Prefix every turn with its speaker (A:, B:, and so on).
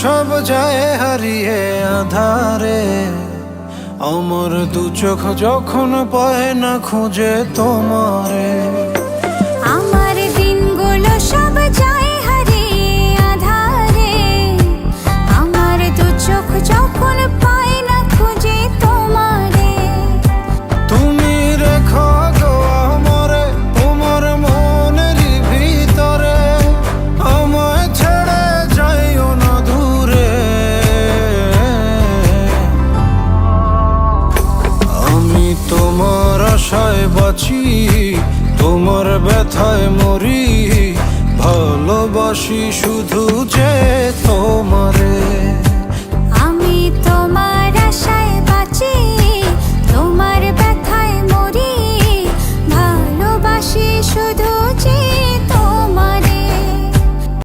A: সব যায় হারিয়ে আধারে, আমার দু চোখ যখন পায় না খুঁজে তোমারে।
B: আমার দিনগুলো সব যায় হারিয়ে আধারে, আমার দু চোখ যখন পায় না খুঁজে তোমারে।
A: তুমি রেখো গো আমরে তোমার মনের ভিতরে, আমায় ছেড়ে যাইও না দূরে। আমি তোমার আশায় বাঁচি, তোমার ব্যথায় মরি, ভালোবাসি শুধু যে তোমারে।